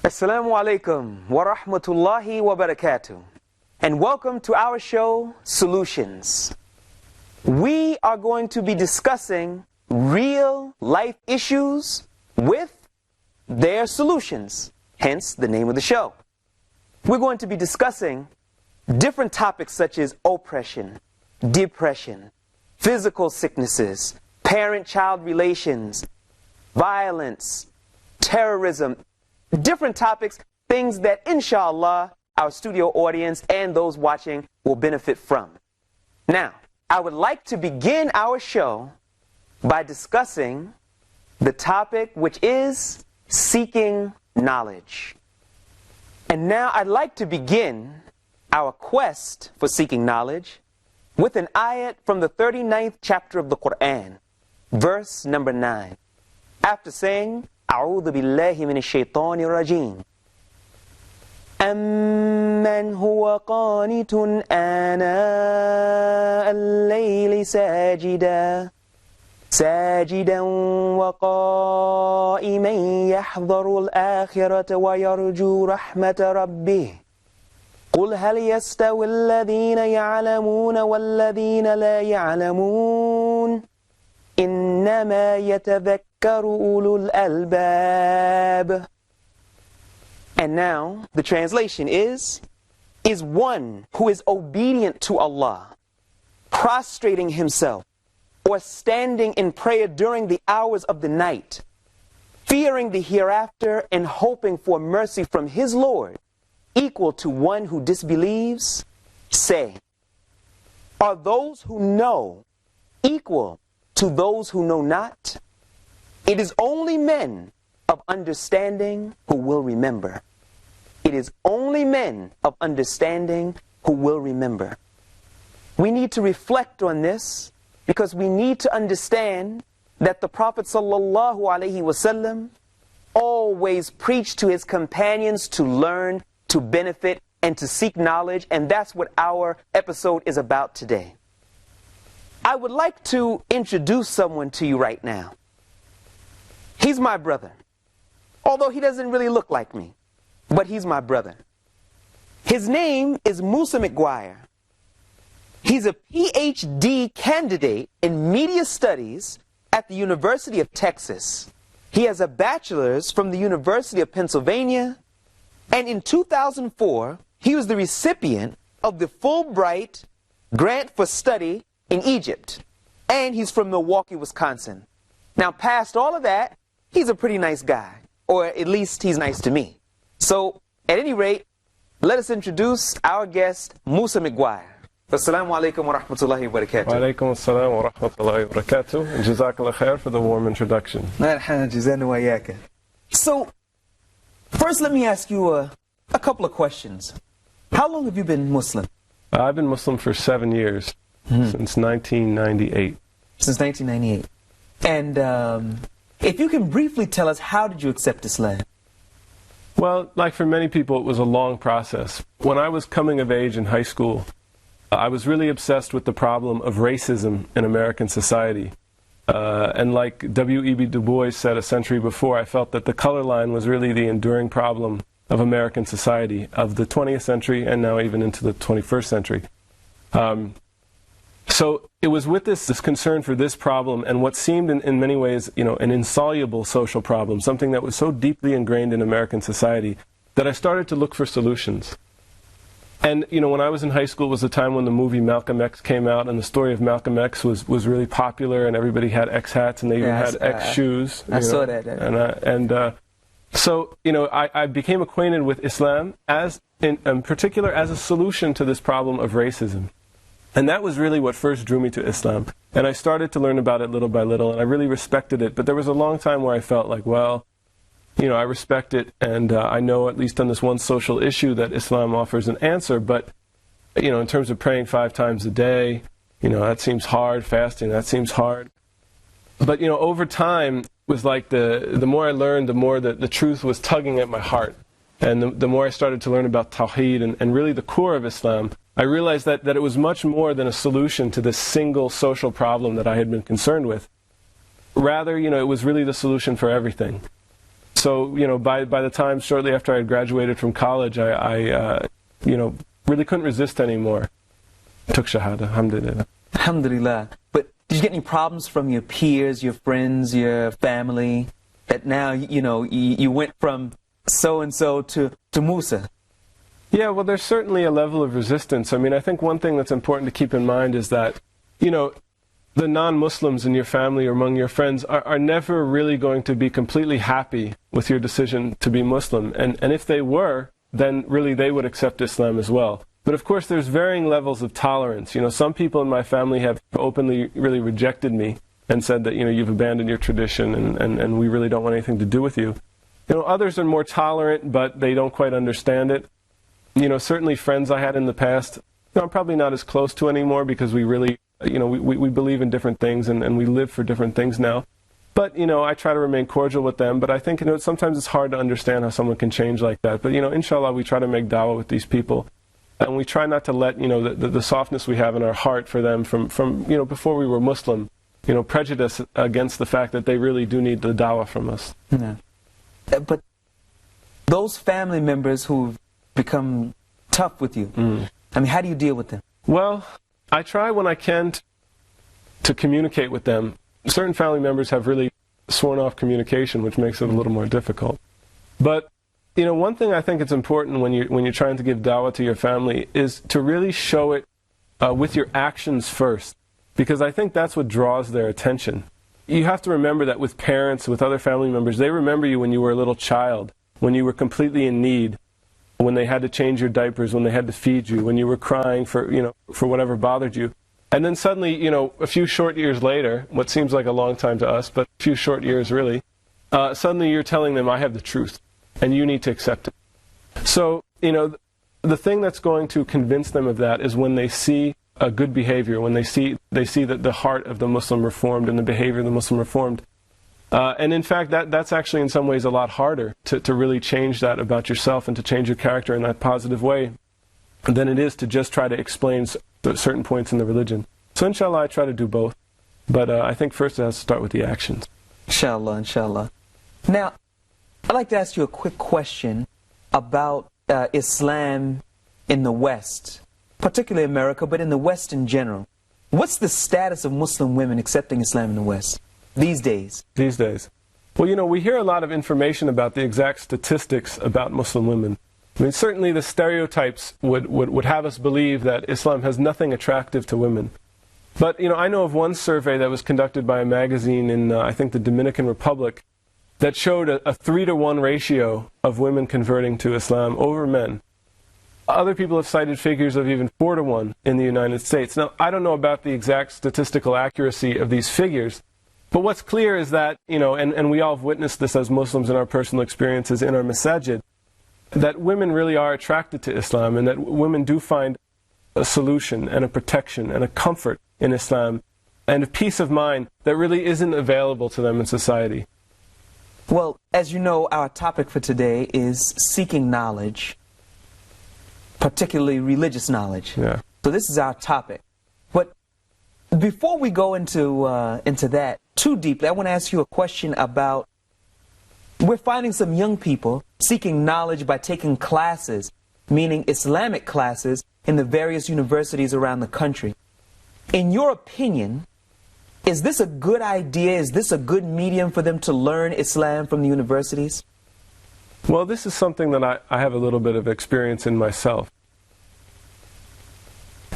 Assalamu alaikum wa rahmatullahi wa barakatuh, and welcome to our show, Solutions. We are going to be discussing real life issues with their solutions, hence the name of the show. We're going to be discussing different topics such as oppression, depression, physical sicknesses, parent-child relations, violence, terrorism, different topics, things that inshallah our studio audience and those watching will benefit from. Now, I would like to begin our show by discussing the topic which is seeking knowledge. And now I'd like to begin our quest for seeking knowledge with an ayat from the 39th chapter of the Quran, verse number 9. After saying, أعوذ بالله من الشيطان الرجيم أمن هو قانت آناء الليل ساجدا وقائما يحذر الآخرة ويرجو رحمة ربه قل هل يستوي الذين يعلمون والذين لا يعلمون إنما يتذكر أولو الألباب. And now the translation is one who is obedient to Allah, prostrating himself or standing in prayer during the hours of the night, fearing the hereafter and hoping for mercy from his Lord, equal to one who disbelieves? Say, are those who know equal to those who know not? It is only men of understanding who will remember. It is only men of understanding who will remember. We need to reflect on this because we need to understand that the Prophet ﷺ always preached to his companions to learn, to benefit, and to seek knowledge, and that's what our episode is about today. I would like to introduce someone to you right now. He's my brother, although he doesn't really look like me, but he's my brother. His name is Musa McGuire. He's a PhD candidate in media studies at the University of Texas. He has a bachelor's from the University of Pennsylvania, and in 2004, he was the recipient of the Fulbright Grant for Study in Egypt, and he's from Milwaukee, Wisconsin. Now, past all of that, he's a pretty nice guy, or at least he's nice to me. So, at any rate, let us introduce our guest, Musa McGuire. Assalamu alaikum wa rahmatullahi wa barakatuh. Wa alaikum assalam wa rahmatullahi wa barakatuh. Jazakallah khair for the warm introduction. So, first let me ask you a couple of questions. How long have you been Muslim? I've been Muslim for 7 years, since 1998. Since 1998. And if you can briefly tell us, how did you accept Islam? Well, like for many people, it was a long process. When I was coming of age in high school, I was really obsessed with the problem of racism in American society. And like W.E.B. Du Bois said a century before, I felt that the color line was really the enduring problem of American society, of the 20th century and now even into the 21st century. So it was with this concern for this problem and what seemed in many ways, an insoluble social problem, something that was so deeply ingrained in American society, that I started to look for solutions. And, when I was in high school was the time when the movie Malcolm X came out, and the story of Malcolm X was really popular, and everybody had X hats, and they even had X shoes. I saw that. So, I became acquainted with Islam in particular as a solution to this problem of racism. And that was really what first drew me to Islam. And I started to learn about it little by little, and I really respected it. But there was a long time where I felt like, well, I respect it, and I know at least on this one social issue that Islam offers an answer, but, in terms of praying 5 times a day, that seems hard, fasting, that seems hard. But, over time, it was like the more I learned, the more the truth was tugging at my heart. And the more I started to learn about Tawheed and really the core of Islam, I realized that it was much more than a solution to this single social problem that I had been concerned with. Rather, it was really the solution for everything. So, by the time shortly after I had graduated from college, I really couldn't resist anymore. Took Shahada, alhamdulillah. Alhamdulillah. But did you get any problems from your peers, your friends, your family, that now, you went from so-and-so to Musa? Yeah, well, there's certainly a level of resistance. I mean, I think one thing that's important to keep in mind is that, the non-Muslims in your family or among your friends are never really going to be completely happy with your decision to be Muslim. And if they were, then really they would accept Islam as well. But of course, there's varying levels of tolerance. Some people in my family have openly really rejected me and said that, you've abandoned your tradition and we really don't want anything to do with you. Others are more tolerant, but they don't quite understand it. Certainly friends I had in the past, I'm probably not as close to anymore because we really, we believe in different things and we live for different things now. But, I try to remain cordial with them. But I think, sometimes it's hard to understand how someone can change like that. But, inshallah, we try to make dawah with these people. And we try not to let, the softness we have in our heart for them from before we were Muslim, prejudice against the fact that they really do need the dawah from us. Yeah. But those family members who've become tough with you, I mean, how do you deal with them? Well, I try when I can to communicate with them. Certain family members have really sworn off communication, which makes it a little more difficult. But, one thing I think it's important when you're trying to give dawah to your family is to really show it with your actions first, because I think that's what draws their attention. You have to remember that with parents, with other family members, they remember you when you were a little child, when you were completely in need, when they had to change your diapers, when they had to feed you, when you were crying for whatever bothered you. And then suddenly, a few short years later, what seems like a long time to us, but a few short years really, suddenly you're telling them, I have the truth, and you need to accept it. So, the thing that's going to convince them of that is when they see a good behavior, when they see that the heart of the Muslim reformed and the behavior of the Muslim reformed. And in fact, that's actually in some ways a lot harder to really change that about yourself and to change your character in that positive way than it is to just try to explain certain points in the religion. So inshallah, I try to do both. But I think first it has to start with the actions. Inshallah, inshallah. Now, I'd like to ask you a quick question about Islam in the West, particularly America, but in the West in general. What's the status of Muslim women accepting Islam in the West these days? These days. Well, we hear a lot of information about the exact statistics about Muslim women. I mean, certainly the stereotypes would have us believe that Islam has nothing attractive to women. But, I know of one survey that was conducted by a magazine in, I think, the Dominican Republic that showed a 3-to-1 ratio of women converting to Islam over men. Other people have cited figures of even 4-to-1 in the United States. Now, I don't know about the exact statistical accuracy of these figures, but what's clear is that, and we all have witnessed this as Muslims in our personal experiences in our masajid, that women really are attracted to Islam and that women do find a solution and a protection and a comfort in Islam and a peace of mind that really isn't available to them in society. Well, as you know, our topic for today is seeking knowledge, particularly religious knowledge. Yeah. So this is our topic. But before we go into that too deeply, I want to ask you a question about, we're finding some young people seeking knowledge by taking classes, meaning Islamic classes, in the various universities around the country. In your opinion, is this a good idea? Is this a good medium for them to learn Islam from the universities? Well, this is something that I have a little bit of experience in myself.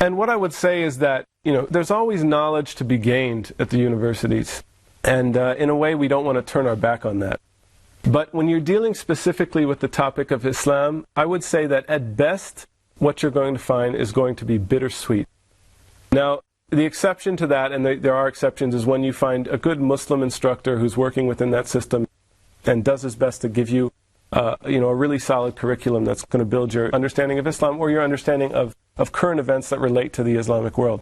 And what I would say is that, there's always knowledge to be gained at the universities. And in a way, we don't want to turn our back on that. But when you're dealing specifically with the topic of Islam, I would say that at best, what you're going to find is going to be bittersweet. Now, the exception to that, and there are exceptions, is when you find a good Muslim instructor who's working within that system and does his best to give you a really solid curriculum that's going to build your understanding of Islam or your understanding of current events that relate to the Islamic world.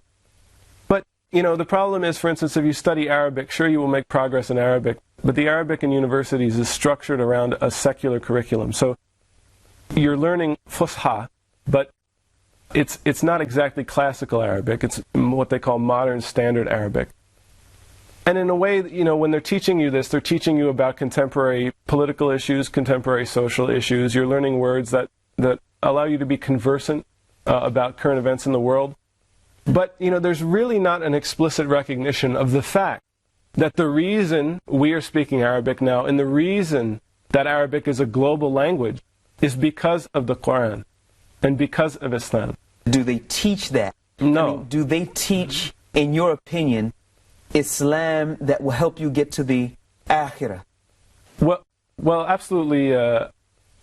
But, the problem is, for instance, if you study Arabic, sure, you will make progress in Arabic, but the Arabic in universities is structured around a secular curriculum. So you're learning Fusha, but it's not exactly classical Arabic. It's what they call modern standard Arabic. And in a way, when they're teaching you this, they're teaching you about contemporary political issues, contemporary social issues. You're learning words that allow you to be conversant about current events in the world. But, there's really not an explicit recognition of the fact that the reason we are speaking Arabic now and the reason that Arabic is a global language is because of the Quran and because of Islam. Do they teach that? No. Do they teach, in your opinion, Islam that will help you get to the Akhirah? Well, absolutely,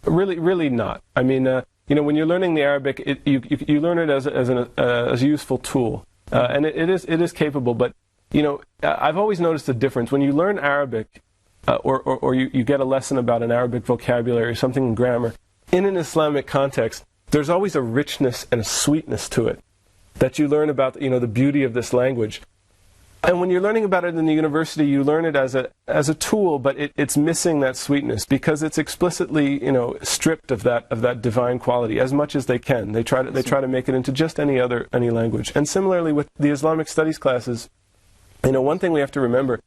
really not. I mean, when you're learning the Arabic, you learn it as a useful tool, and it is capable. But I've always noticed a difference when you learn Arabic, or you get a lesson about an Arabic vocabulary or something in grammar in an Islamic context. There's always a richness and a sweetness to it that you learn about, the beauty of this language. And when you're learning about it in the university, you learn it as a tool, but it's missing that sweetness because it's explicitly, stripped of that divine quality as much as they can. They try to make it into just any language. And similarly with the Islamic studies classes, one thing we have to remember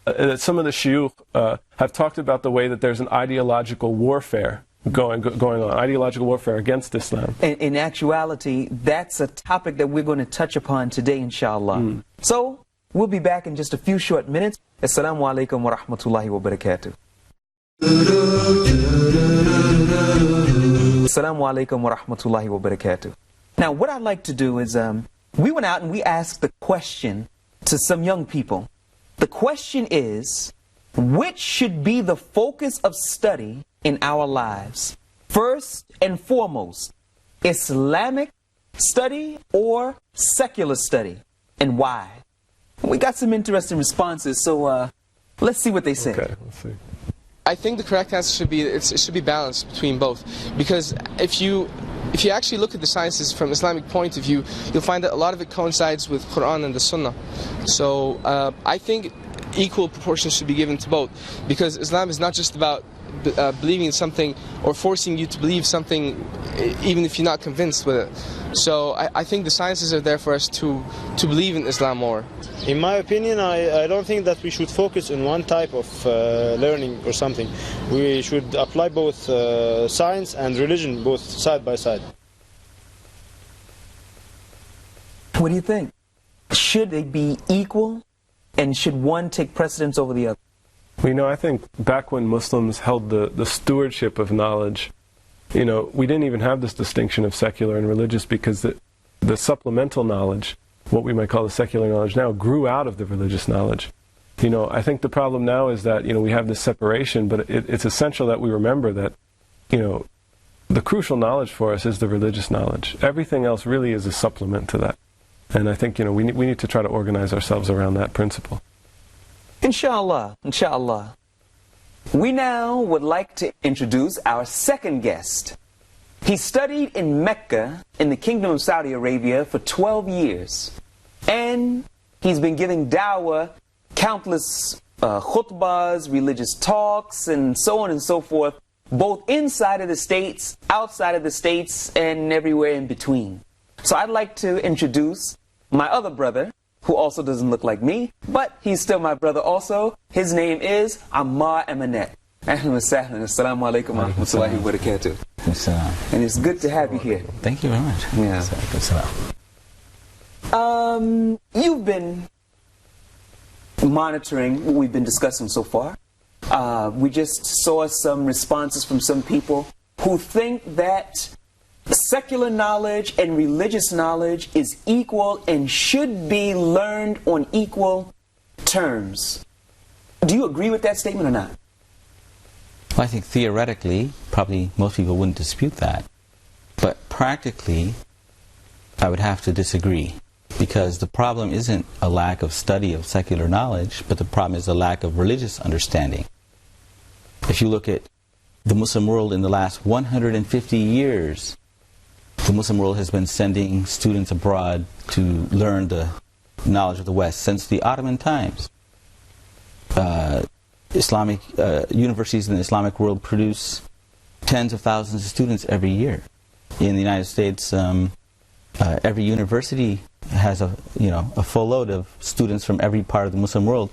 that some of the shuyukh have talked about the way that there's an ideological warfare going on, ideological warfare against Islam. In actuality, that's a topic that we're going to touch upon today, inshallah. So, we'll be back in just a few short minutes. Assalamu alaikum wa rahmatullahi wa barakatuh. Assalamu alaikum wa rahmatullahi wa barakatuh. Now, what I'd like to do is, we went out and we asked the question to some young people. The question is, which should be the focus of study in our lives? First and foremost, Islamic study or secular study, and why? We got some interesting responses, so let's see what they say. Okay, let's see. I think the correct answer should be it should be balanced between both, because if you actually look at the sciences from Islamic point of view, you'll find that a lot of it coincides with Quran and the Sunnah. So I think equal proportions should be given to both, because Islam is not just about believing in something or forcing you to believe something even if you're not convinced with it. So I think the sciences are there for us to believe in Islam more. In my opinion, I don't think that we should focus on one type of learning or something. We should apply both science and religion, both side by side. What do you think? Should they be equal, and should one take precedence over the other? Well, I think back when Muslims held the stewardship of knowledge, we didn't even have this distinction of secular and religious, because the supplemental knowledge, what we might call the secular knowledge now, grew out of the religious knowledge. I think the problem now is that, we have this separation, but it's essential that we remember that, the crucial knowledge for us is the religious knowledge. Everything else really is a supplement to that. And I think, we need to try to organize ourselves around that principle. Inshallah, inshallah. We now would like to introduce our second guest. He studied in Mecca in the Kingdom of Saudi Arabia for 12 years. And he's been giving da'wah, countless khutbahs, religious talks, and so on and so forth, both inside of the States, outside of the States, and everywhere in between. So I'd like to introduce my other brother, who also doesn't look like me, but he's still my brother also. His name is Ammar Emanet. Ahlan wa sahlan. Assalamu alaikum wa rahmatullahi wa barakatuh. And it's good to have you here. Thank you very much. Yeah. You've been monitoring what we've been discussing so far. We just saw some responses from some people who think that secular knowledge and religious knowledge is equal and should be learned on equal terms. Do you agree with that statement or not? Well, I think theoretically, probably most people wouldn't dispute that. But practically, I would have to disagree. Because the problem isn't a lack of study of secular knowledge, but the problem is a lack of religious understanding. If you look at the Muslim world in the last 150 years, the Muslim world has been sending students abroad to learn the knowledge of the West since the Ottoman times. Islamic universities in the Islamic world produce tens of thousands of students every year. In the United States, every university has a full load of students from every part of the Muslim world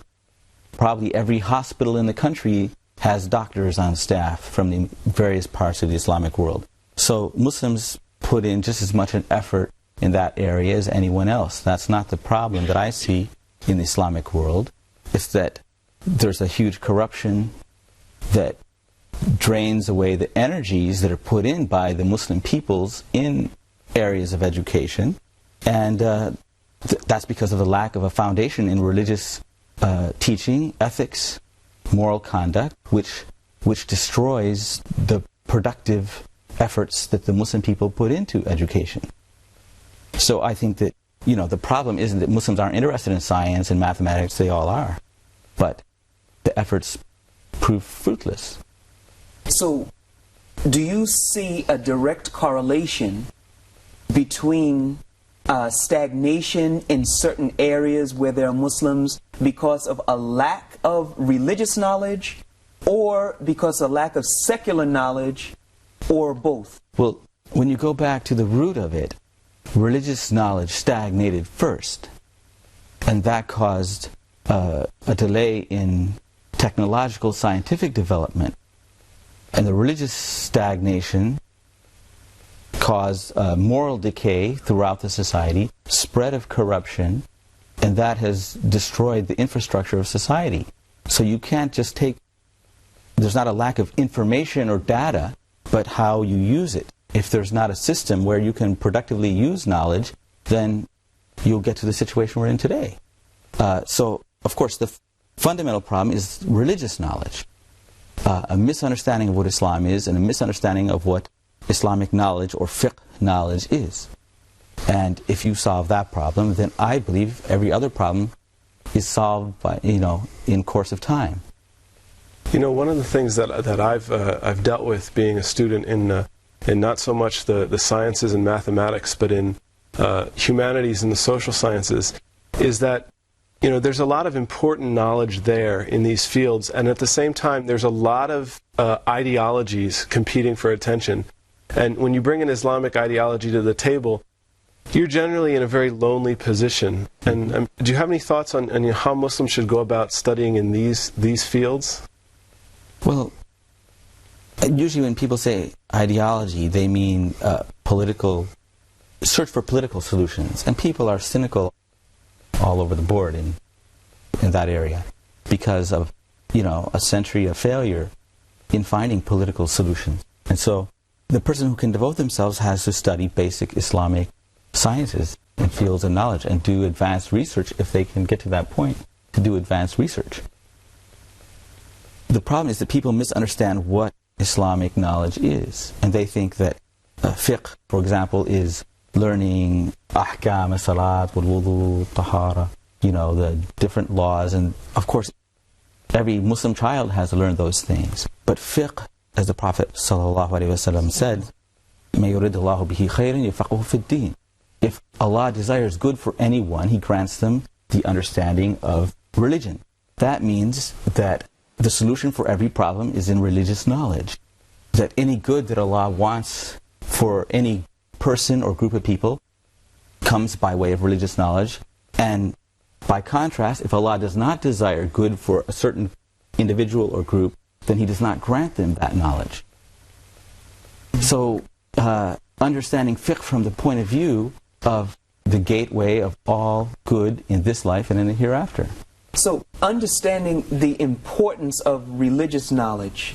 probably every hospital in the country has doctors on staff from the various parts of the Islamic world. So Muslims put in just as much an effort in that area as anyone else. That's not the problem that I see in the Islamic world. It's that there's a huge corruption that drains away the energies that are put in by the Muslim peoples in areas of education, and that's because of the lack of a foundation in religious teaching, ethics, moral conduct, which destroys the productive efforts that the Muslim people put into education. So I think that, the problem isn't that Muslims aren't interested in science and mathematics, they all are, but the efforts prove fruitless. So, do you see a direct correlation between stagnation in certain areas where there are Muslims because of a lack of religious knowledge, or because of lack of secular knowledge, or both? Well, when you go back to the root of it, religious knowledge stagnated first, and that caused a delay in technological scientific development. And the religious stagnation caused moral decay throughout the society, spread of corruption, and that has destroyed the infrastructure of society. So you can't just there's not a lack of information or data, but how you use it. If there's not a system where you can productively use knowledge, then you'll get to the situation we're in today. So, of course, the fundamental problem is religious knowledge. A misunderstanding of what Islam is, and a misunderstanding of what Islamic knowledge or fiqh knowledge is. And if you solve that problem, then I believe every other problem is solved by, in course of time. One of the things that I've dealt with being a student in not so much the sciences and mathematics, but in humanities and the social sciences, is that there's a lot of important knowledge there in these fields, and at the same time there's a lot of ideologies competing for attention. And when you bring an Islamic ideology to the table, you're generally in a very lonely position. And do you have any thoughts on how Muslims should go about studying in these fields? Well, usually when people say ideology, they mean search for political solutions. And people are cynical all over the board in that area because of, a century of failure in finding political solutions. And so the person who can devote themselves has to study basic Islamic sciences and fields of knowledge and do advanced research if they can get to that point to do advanced research. The problem is that people misunderstand what Islamic knowledge is, and they think that fiqh, for example, is learning ahkam, salat, wudu, tahara, the different laws, and of course every Muslim child has to learn those things. But fiqh, as the Prophet ﷺ said, مَا يُرِدُ اللَّهُ بِهِ خَيْرًا يَفَقْهُ فِي الدِّينِ. If Allah desires good for anyone, He grants them the understanding of religion. That means that the solution for every problem is in religious knowledge. That any good that Allah wants for any person or group of people comes by way of religious knowledge. And by contrast, if Allah does not desire good for a certain individual or group, then He does not grant them that knowledge. So, understanding fiqh from the point of view of the gateway of all good in this life and in the hereafter. So, understanding the importance of religious knowledge,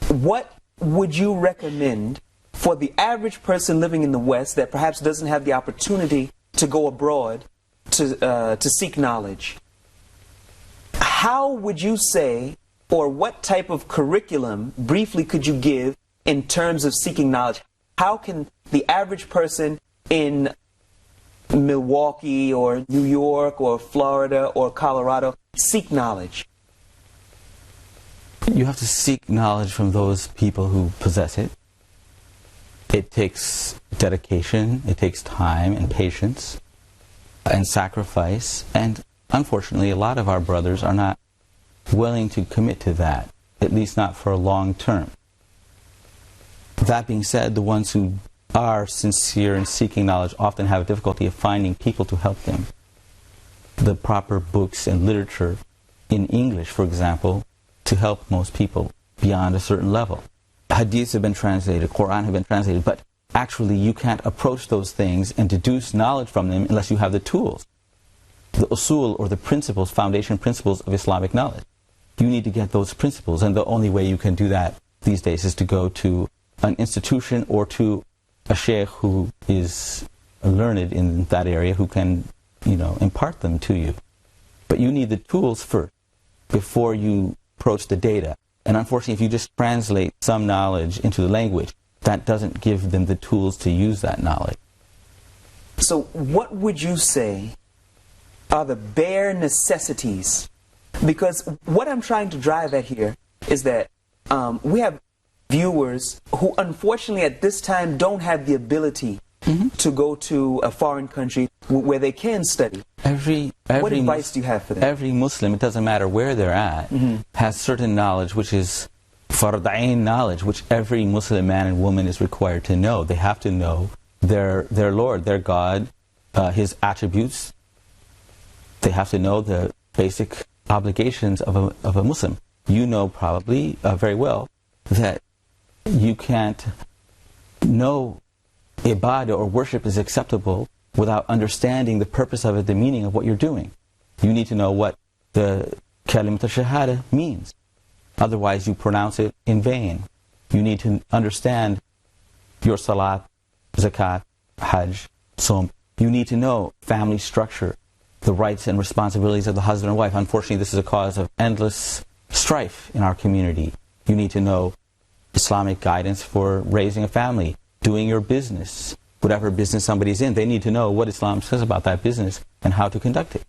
what would you recommend for the average person living in the West that perhaps doesn't have the opportunity to go abroad to seek knowledge? How would you say, or what type of curriculum, briefly, could you give in terms of seeking knowledge? How can the average person in Milwaukee or New York or Florida or Colorado seek knowledge? You have to seek knowledge from those people who possess it. It takes dedication, it takes time and patience and sacrifice, and unfortunately a lot of our brothers are not willing to commit to that, at least not for a long term. That being said, the ones who are sincere in seeking knowledge often have a difficulty of finding people to help them. The proper books and literature in English, for example, to help most people beyond a certain level. Hadiths have been translated, Quran have been translated, but actually you can't approach those things and deduce knowledge from them unless you have the tools, the usul, or the principles, foundation principles of Islamic knowledge. You need to get those principles, and the only way you can do that these days is to go to an institution or to a sheikh who is learned in that area, who can, impart them to you. But you need the tools first before you approach the data. And unfortunately, if you just translate some knowledge into the language, that doesn't give them the tools to use that knowledge. So what would you say are the bare necessities? Because what I'm trying to drive at here is that we have viewers who unfortunately at this time don't have the ability to go to a foreign country where they can study. What advice do you have for them? Every Muslim, it doesn't matter where they're at, has certain knowledge which is fard ayn knowledge, which every Muslim man and woman is required to know. They have to know their Lord, their God, His attributes. They have to know the basic obligations of a Muslim. You know probably very well that you can't know ibadah or worship is acceptable without understanding the purpose of it, the meaning of what you're doing. You need to know what the kalimat al-shahada means. Otherwise you pronounce it in vain. You need to understand your salat, zakat, hajj, som. You need to know family structure, the rights and responsibilities of the husband and wife. Unfortunately, this is a cause of endless strife in our community. You need to know Islamic guidance for raising a family, doing your business, whatever business somebody's in. They need to know what Islam says about that business and how to conduct it.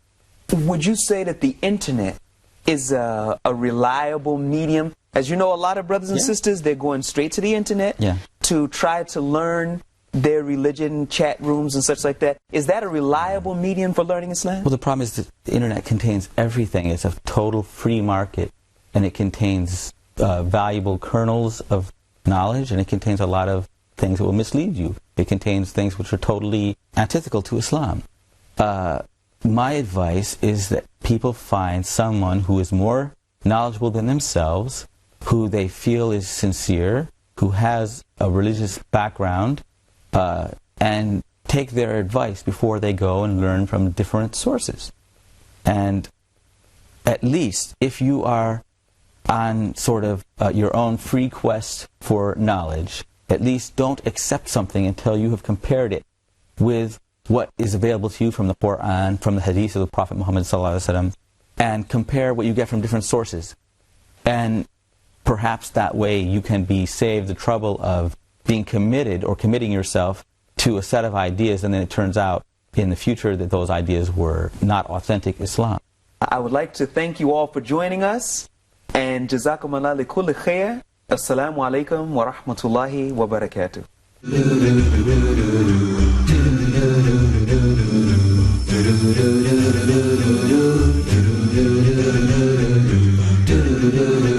Would you say that the internet is a reliable medium? As you know, a lot of brothers and sisters, they're going straight to the internet to try to learn their religion, chat rooms and such like that. Is that a reliable medium for learning Islam? Well, the problem is that the internet contains everything. It's a total free market, and it contains valuable kernels of knowledge, and it contains a lot of things that will mislead you. It contains things which are totally antithetical to Islam. My advice is that people find someone who is more knowledgeable than themselves, who they feel is sincere, who has a religious background, and take their advice before they go and learn from different sources. And at least if you are on sort of your own free quest for knowledge, at least don't accept something until you have compared it with what is available to you from the Quran, from the Hadith of the Prophet Muhammad ﷺ, and compare what you get from different sources. And perhaps that way you can be saved the trouble of being committed or committing yourself to a set of ideas, and then it turns out in the future that those ideas were not authentic Islam. I would like to thank you all for joining us, and Jazakum Allah li kulli khair. Assalamu alaikum wa rahmatullahi wa barakatuh. Do